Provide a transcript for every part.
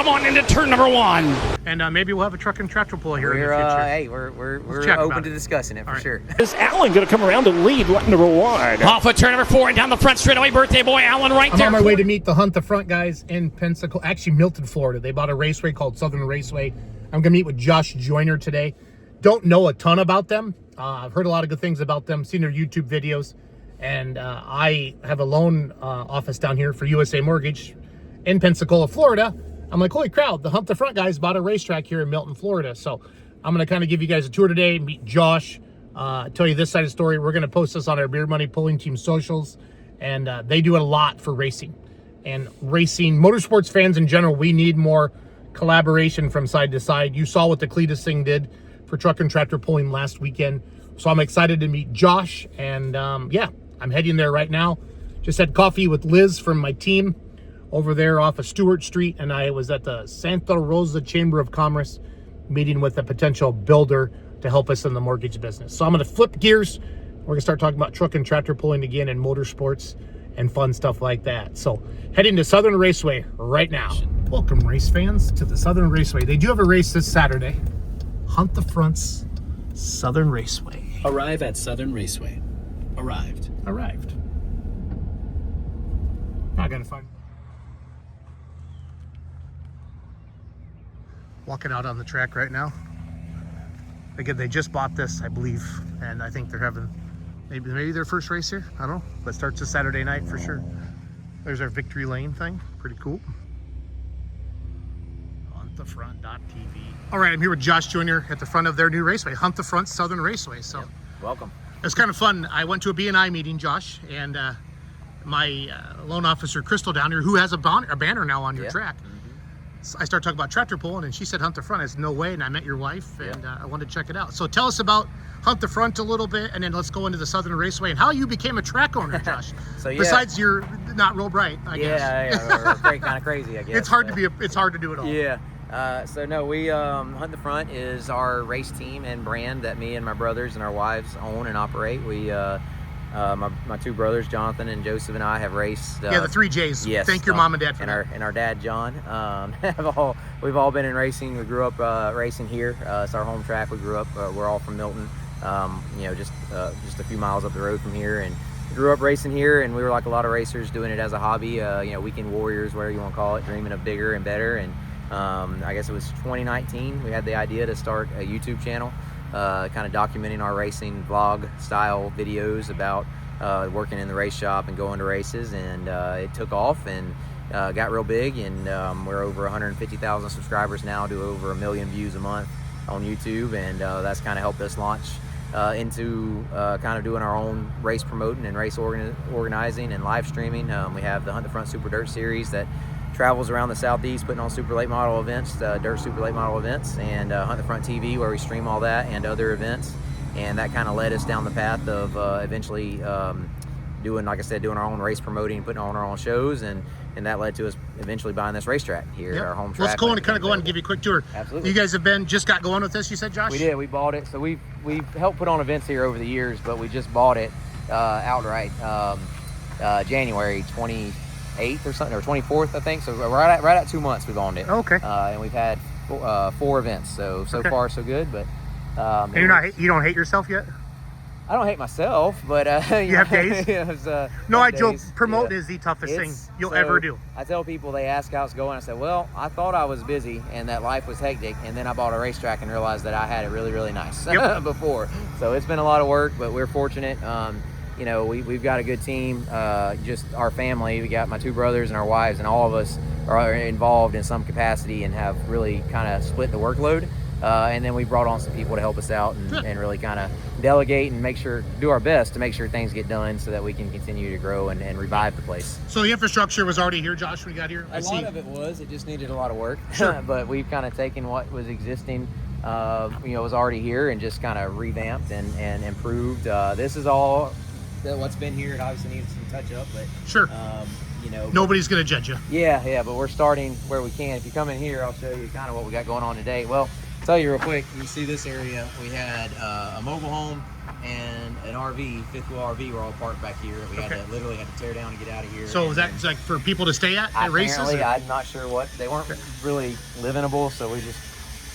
come on into turn number 1. And maybe we'll have a truck and tractor pull here in the future. Hey, we're open to discussing it for sure. Is Allen going to come around to lead lap number 1? Off of turn number 4 and down the front straightaway. Birthday boy Allen right there. I'm on my way to meet the Hunt the Front guys in Pensacola, actually Milton, Florida. They bought a raceway called Southern Raceway. I'm going to meet with Josh Joyner today. Don't know a ton about them. I've heard a lot of good things about them, seen their YouTube videos. And I have a loan office down here for USA Mortgage in Pensacola, Florida. I'm like, holy crowd, the Hunt the Front guys bought a racetrack here in Milton, Florida. So I'm going to kind of give you guys a tour today, meet Josh, tell you this side of the story. We're going to post this on our Beer Money Pulling Team socials. And they do a lot for racing. And racing, motorsports fans in general, we need more collaboration from side to side. You saw what the Cletus thing did for truck and tractor pulling last weekend. So I'm excited to meet Josh. And yeah, I'm heading there right now. Just had coffee with Liz from my team over there off of Stewart Street, and I was at the Santa Rosa Chamber of Commerce meeting with a potential builder to help us in the mortgage business. So I'm going to flip gears. We're going to start talking about truck and tractor pulling again and motorsports and fun stuff like that. So heading to Southern Raceway right now. Welcome, race fans, to the Southern Raceway. They do have a race this Saturday. Hunt the Front's Southern Raceway. Arrive at Southern Raceway. Arrived. Not going to find. Walking out on the track right now. Again, they just bought this, I believe, and I think they're having maybe their first race here. I don't know, but it starts this Saturday night for sure. There's our Victory Lane thing, pretty cool. HuntTheFront.tv. All right, I'm here with Josh Joyner at the front of their new raceway, Hunt the Front Southern Raceway. So, Welcome. It's kind of fun. I went to a B&I meeting, Josh, and my loan officer, Crystal, down here, who has a banner now on your track. So I started talking about tractor pulling, and she said Hunt the Front. I said, no way, and I met your wife, and I wanted to check it out. So tell us about Hunt the Front a little bit, and then let's go into the Southern Raceway and how you became a track owner, Josh. So besides you're not real bright, I guess. Yeah, we're kind of crazy, I guess. It's hard to do it all. Yeah. So no, we Hunt the Front is our race team and brand that me and my brothers and our wives own and operate. We my two brothers, Jonathan and Joseph, and I have raced. The 3 J's. Yes. Thank your mom and dad for and that. And our dad, John. We've all been in racing. We grew up racing here. It's our home track. We grew up. We're all from Milton. Just a few miles up the road from here, and grew up racing here. And we were like a lot of racers, doing it as a hobby. Weekend warriors, whatever you want to call it, dreaming of bigger and better. And I guess it was 2019. We had the idea to start a YouTube channel. Kind of documenting our racing vlog style videos about working in the race shop and going to races, and it took off and got real big, and we're over 150,000 subscribers now, do over 1 million views a month on YouTube, and that's kind of helped us launch into kind of doing our own race promoting and race organizing and live streaming. We have the Hunt the Front Super Dirt Series that travels around the Southeast putting on super late model events, dirt super late model events, and Hunt the Front TV, where we stream all that and other events. And that kind of led us down the path of eventually doing, like I said, doing our own race promoting, putting on our own shows, and that led to us eventually buying this racetrack here at our home track. Let's go and kind of go on and give you a quick tour. Absolutely. You guys have just got going with this, you said, Josh? We did. We bought it. So we've helped put on events here over the years, but we just bought it outright January 28th or something, or 24th, I think. So right at 2 months we've owned it. Okay. And we've had 4 events. So far so good, but. And you don't hate yourself yet? I don't hate myself, but you have days. No, I joke. Promote is the toughest thing you'll ever do. I tell people, they ask how it's going. I said, well, I thought I was busy and that life was hectic, and then I bought a racetrack and realized that I had it really, really nice before. So it's been a lot of work, but we're fortunate. We've got a good team. Just our family. We got my 2 brothers and our wives, and all of us are involved in some capacity and have really kind of split the workload. And then we brought on some people to help us out and really kind of delegate and do our best to make sure things get done so that we can continue to grow and revive the place. So the infrastructure was already here, Josh, when we got here? A lot of it was. It just needed a lot of work. Sure. But we've kind of taken what was existing, was already here, and just kind of revamped and improved. This is all what's been here. It obviously needs some touch up, but sure. Nobody's going to judge you. Yeah, but we're starting where we can. If you come in here, I'll show you kind of what we got going on today. Well, tell you real quick, you see this area, we had a mobile home and an RV, fifth wheel RV were all parked back here. We had to literally had to tear down to get out of here. So is that like for people to stay at races? Apparently, I'm not sure what. They weren't really livable, so we just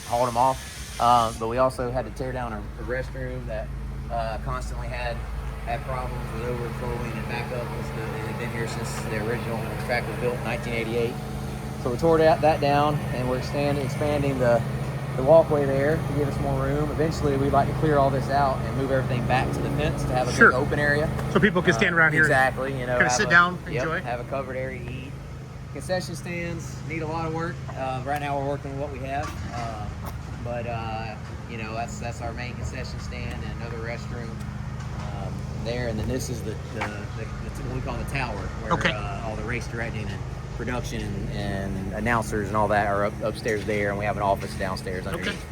hauled them off. But we also had to tear down a restroom that constantly had problems with overflowing and backup. They've been here since the original track was built in 1988. So we tore that down, and we're expanding the walkway there to give us more room. Eventually, we'd like to clear all this out and move everything back to the fence to have a big open area. So people can stand around here. Exactly. You know, kind of sit down, enjoy. Have a covered area to eat. Concession stands need a lot of work. Right now, we're working with what we have. But you know, that's our main concession stand and another restroom there. And then this is the what we call the tower, where all the race directing and production and announcers and all that are upstairs there, and we have an office downstairs underneath.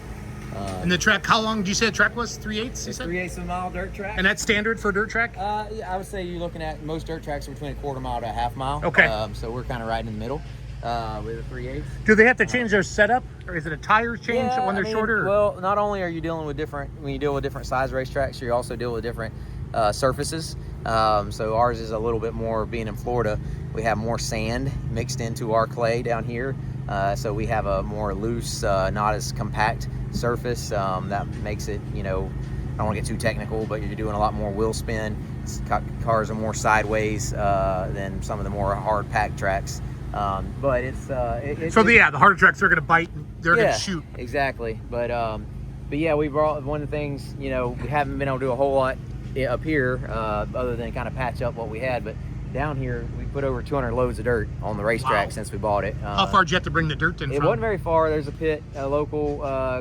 And the track, how long did you say the track was? 3/8? It's 3/8 of a mile dirt track. And that's standard for dirt track? Yeah, I would say you're looking at most dirt tracks are between a quarter mile to a half mile. Okay. So we're kind of right in the middle with a 3/8. Do they have to change their setup, or is it a tire change when they're shorter? Well, not only are you dealing with when you deal with different size racetracks, you also deal with different surfaces. So ours is a little bit more, being in Florida, we have more sand mixed into our clay down here. So we have a more loose, not as compact surface that makes it, you know, I don't want to get too technical, but you're doing a lot more wheel spin. Cars are more sideways than some of the more hard packed tracks. But it's the harder tracks, they're going to bite, they're going to shoot. Exactly. But yeah, we brought one of the things, you know, we haven't been able to do a whole lot up here other than kind of patch up what we had, but down here we put over 200 loads of dirt on the racetrack since we bought it. How far did you have to bring the dirt in? It wasn't very far. There's a pit, a local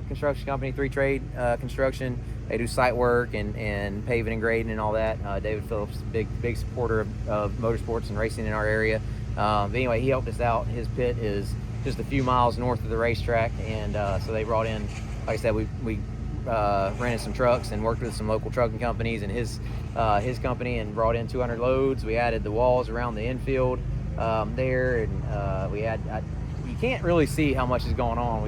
construction company, 3 Trade Construction. They do site work and paving and grading and all that. David Phillips, big supporter of motorsports and racing in our area. But anyway, he helped us out. His pit is just a few miles north of the racetrack, and so they brought in, like I said, we rented some trucks and worked with some local trucking companies and his company, and brought in 200 loads. We added the walls around the infield there, and we had you can't really see how much is going on.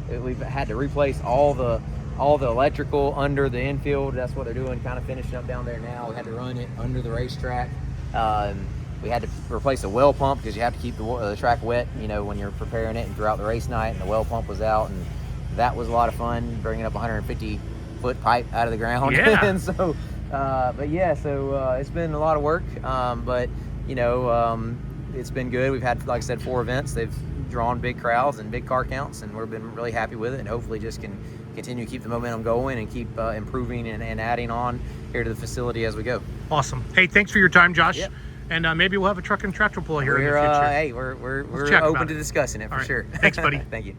We've had to replace all the electrical under the infield. That's what they're doing, kind of finishing up down there now. We had to run it under the racetrack. We had to replace a well pump because you have to keep the track wet, you know, when you're preparing it and throughout the race night, and the well pump was out, and that was a lot of fun, bringing up 150-foot pipe out of the ground. Yeah. And so, but yeah, so it's been a lot of work, but you know, it's been good. We've had, like I said, 4 events. They've drawn big crowds and big car counts, and we've been really happy with it, and hopefully just can continue to keep the momentum going and keep improving and adding on here to the facility as we go. Awesome. Hey, thanks for your time, Josh. Yep. And maybe we'll have a truck and tractor pull here in the future. Hey, we're open to discussing it for sure. Thanks, buddy. Thank you.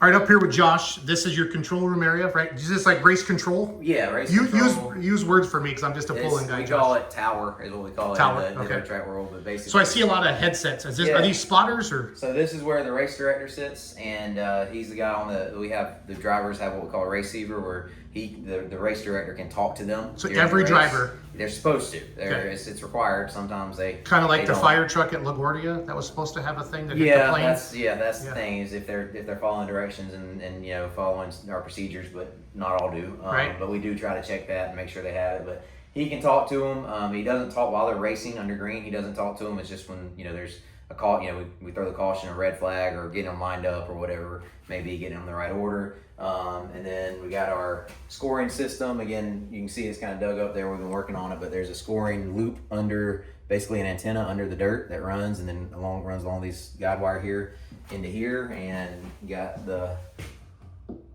All right, up here with Josh, this is your control room area, right? Is this like race control? Yeah, race control. Use words for me because I'm just a pulling guy. We call it tower, is what we call tower, it in the dirt track world. But basically, so I see a lot of headsets. Are these spotters or? So this is where the race director sits, and he's the guy on the. We have the drivers have what we call a receiver, where the race director can talk to them. So every driver. They're supposed to. It's required. Sometimes they kind of like the fire truck at LaGuardia that was supposed to have a thing that hit the plane. That's the thing, is if they're following directions and you know, following our procedures, but not all do. Right. But we do try to check that and make sure they have it. But he can talk to them. He doesn't talk while they're racing under green. He doesn't talk to them. It's just when, you know, there's a call. You know, we throw the caution, a red flag, or getting them lined up or whatever. Maybe getting them in the right order. And then we got our scoring system. Again, you can see it's kind of dug up there. We've been working on it, but there's a scoring loop under, basically an antenna under the dirt that runs, and then runs along these guide wire here into here. And you got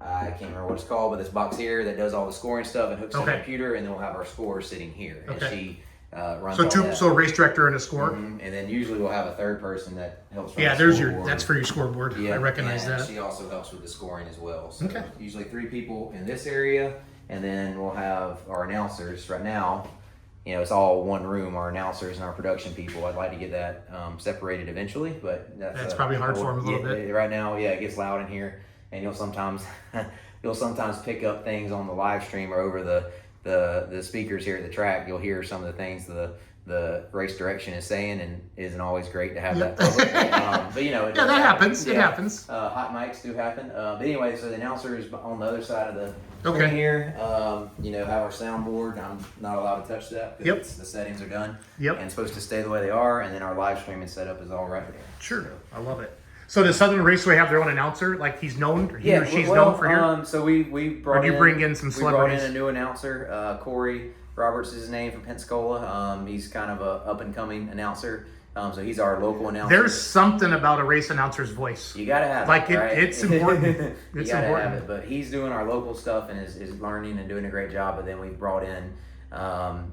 I can't remember what it's called, but this box here that does all the scoring stuff and hooks to the computer, and then we'll have our score sitting here. And she runs all that. So a race director and a score? Mm-hmm. And then usually we'll have a third person that helps run that's for your scoreboard. Yeah, I recognize that. She also helps with the scoring as well. So usually 3 people in this area, and then we'll have our announcers. Right now, you know, it's all one room, our announcers and our production people. I'd like to get that separated eventually, but that's probably hard for them a little bit. Right now, it gets loud in here, and you'll sometimes pick up things on the live stream or over the speakers here at the track. You'll hear some of the things the the race direction is saying, and isn't always great to have that public. But you know, that happens. It happens. Hot mics do happen. But anyway, so the announcer is on the other side of the screen Okay. here. You know, have our soundboard. I'm not allowed to touch that because the settings are done. Yep. And it's supposed to stay the way they are, and then our live streaming setup is all right there. Sure. I love it. So does Southern Raceway have their own announcer? Like he's known, or he or she's known for here? So we brought Or do you bring in some celebrities? We brought in a new announcer. Corey Roberts is his name, from Pensacola. He's kind of a up and coming announcer. So he's our local announcer. There's something about a race announcer's voice. You gotta have like it, right? it's important. You It's gotta important. have it. But he's doing our local stuff and is learning and doing a great job. But then we've brought in,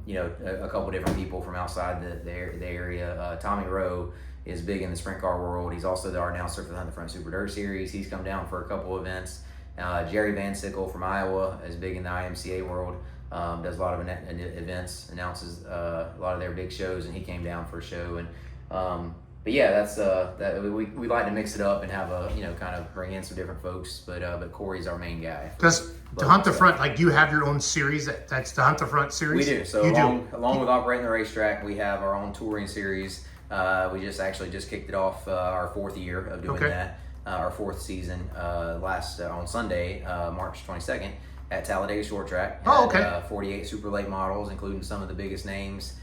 you know, a couple different people from outside the area. Tommy Rowe is big in the sprint car world. He's also our announcer for the Hunt the Front Super Dirt Series. He's come down for a couple events. Jerry Van Sickle from Iowa is big in the IMCA world. Does a lot of events, announces a lot of their big shows, and he came down for a show. And but yeah, that's that we like to mix it up and have a, you know, kind of bring in some different folks. But Corey's our main guy. Does to Hunt the Front, like, do you have your own series that's the Hunt the Front series? We do. So you along with operating the racetrack, we have our own touring series. We just kicked it off our 4th year of doing that. Our 4th season on Sunday, March 22nd at Talladega Short Track. Oh, okay. 48 super late models, including some of the biggest names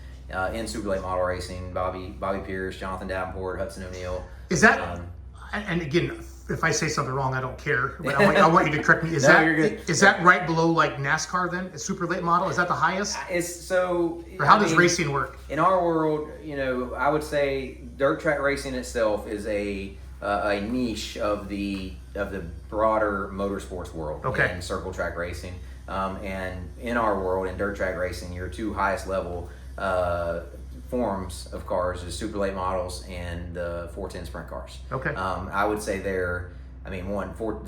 in super late model racing: Bobby Pierce, Jonathan Davenport, Hudson O'Neal. Is that? And again, if I say something wrong, I don't care. But I want you to correct me. Is that right below like NASCAR then? A super late model? Is that the highest? It's so. Or how does racing work? In our world, you know, I would say dirt track racing itself is a niche of the broader motorsports world. Okay. And circle track racing, and in our world, in dirt track racing, your two highest level forms of cars is super late models and the 410 sprint cars. Okay. I would say the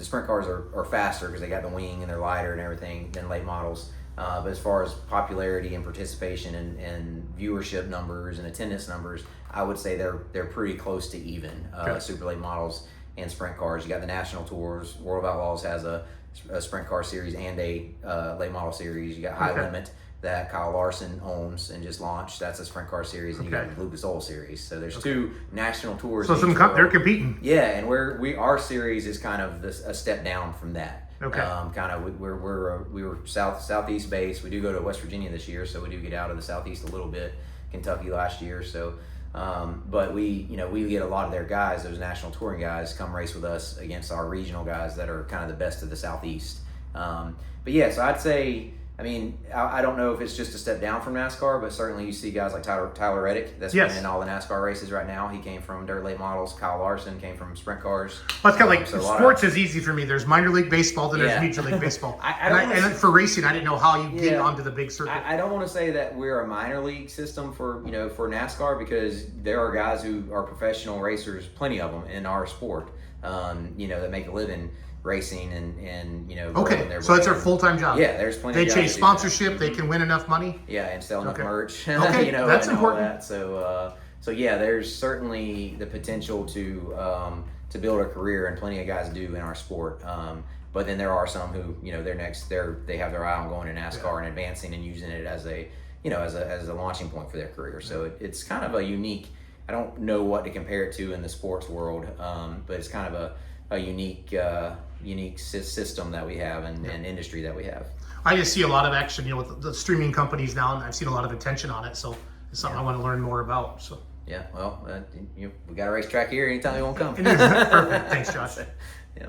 sprint cars are faster because they got the wing and they're lighter and everything than late models. But as far as popularity and participation and viewership numbers and attendance numbers, I would say they're pretty close to even. Super late models and sprint cars. You got the national tours. World of Outlaws has a sprint car series and a late model series. You got High Limit that Kyle Larson owns and just launched. That's a sprint car series, and you got the Lucas Oil series. So there's two national tours. So they're competing. Yeah, and our series is kind of a step down from that. Okay. Kind of we were southeast based. We do go to West Virginia this year, so we do get out of the southeast a little bit. Kentucky last year, so. But we get a lot of their guys, those national touring guys, come race with us against our regional guys that are kind of the best of the southeast. But yeah, so I'd say, I mean, I don't know if it's just a step down from NASCAR, but certainly you see guys like Tyler Reddick that's winning in all the NASCAR races right now. He came from dirt late models. Kyle Larson came from sprint cars. Well, it's kind of like sports is easy for me. There's minor league baseball, then there's major league baseball. And for racing, I didn't know how you get onto the big circuit. I don't want to say that we're a minor league system for NASCAR, because there are guys who are professional racers, plenty of them in our sport, that make a living racing and okay, so it's their full-time job. Yeah, there's plenty. They chase sponsorship. They can win enough money. Yeah, and sell enough merch. Okay, that's and important. All that. So yeah, there's certainly the potential to build a career, and plenty of guys do in our sport. But then there are some who they have their eye on going to NASCAR and advancing and using it as a launching point for their career. So it's kind of a unique. I don't know what to compare it to in the sports world, but it's kind of a unique system that we have and industry that we have. I just see a lot of action, with the streaming companies now, and I've seen a lot of attention on it. So it's something I want to learn more about. So yeah, well, we got a racetrack here. Anytime you want to come. Perfect. Thanks, Josh. Yeah.